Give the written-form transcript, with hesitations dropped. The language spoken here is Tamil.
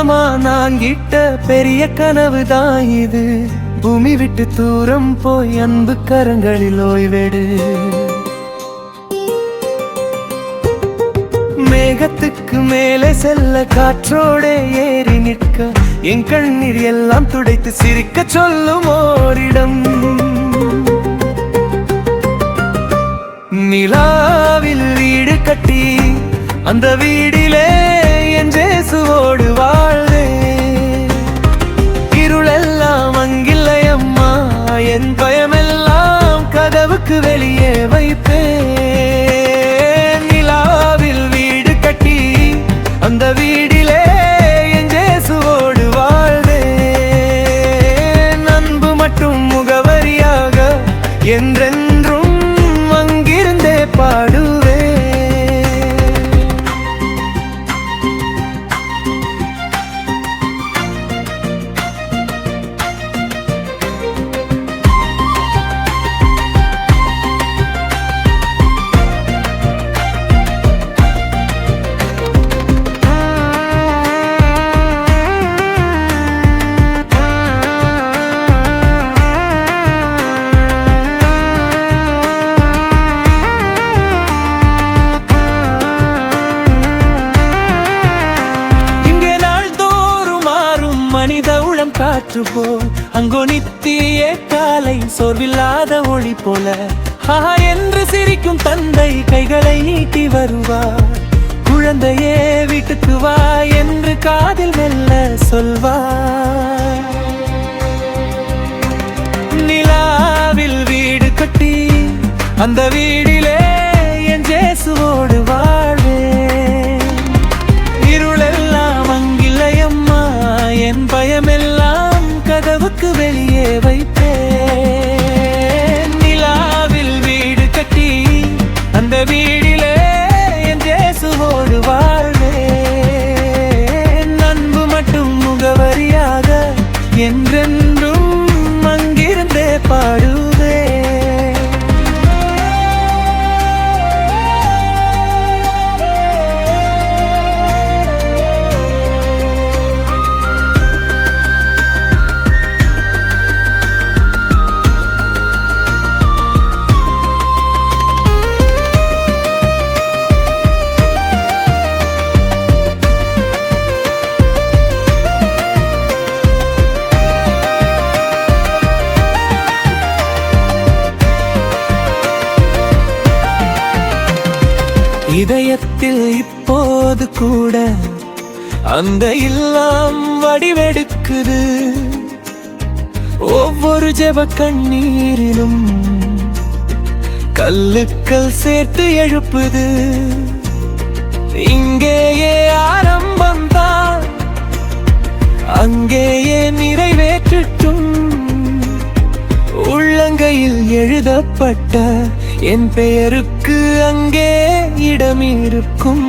காலமா நான் கிட்ட பெரிய கனவுதான் இது. பூமி விட்டு தூரம் போய் அன்பு கரங்களில் ஓய்வெடு. மேகத்துக்கு மேலே செல்ல காற்றோட ஏறி நிற்க என் கண்ணீர் எல்லாம் துடைத்து சிரிக்க சொல்லும் ஓரிடம். நிலாவில் வீடு கட்டி அந்த வீடிலே என் ஜேசுவோடு வாழ்வே. இருளெல்லாம் அங்கில்லை அம்மா, என் பயமெல்லாம் கதவுக்கு வெளியே வைப்பேன். நிலாவில் வீடு கட்டி அந்த வீடிலே என் ஜேசுவோடு வாழ்வே. அன்பு மட்டும் முகவரியாக என்றென்றும் அங்கிருந்தே பாடுவே. காற்று போல் அங்கோ நித்திய காலை சோர்வில்லாத ஒளி போல ஆஹா என்று சிரிக்கும் தந்தை கைகளை நீட்டி வருவார். குழந்தையே வீட்டுக்கு வா என்று காதில் மெல்ல சொல்வார். நிலாவில் வீடு கட்டி அந்த வீடிலே என் ஜேசுவோடு வாழ்வேன். இருளெல்லாம் அங்கில்லை அம்மா, என் பயமெல்லாம் கதவுக்கு வெளியே வைப்பேன். நிலாவில் வீடு கட்டி அந்த வீடிலே என் ஜேசுவோடு வாழ்வேன். அன்பு மட்டும் முகவரியாக என்றென்றும் அங்கிருந்தே பாடுவே. இதயத்தில் இப்போது கூட அந்த இல்லம் வடிவெடுக்குது. ஒவ்வொரு ஜெப கண்ணீரிலும் கல்லுக்கள் சேர்த்து எழுப்புது. இங்கேயே ஆரம்பம் தான், அங்கேயே நிறைவேற்றட்டும். உள்ளங்கையில் எழுதப்பட்ட என் பெயருக்கு அங்கே இடம் இருக்கும்.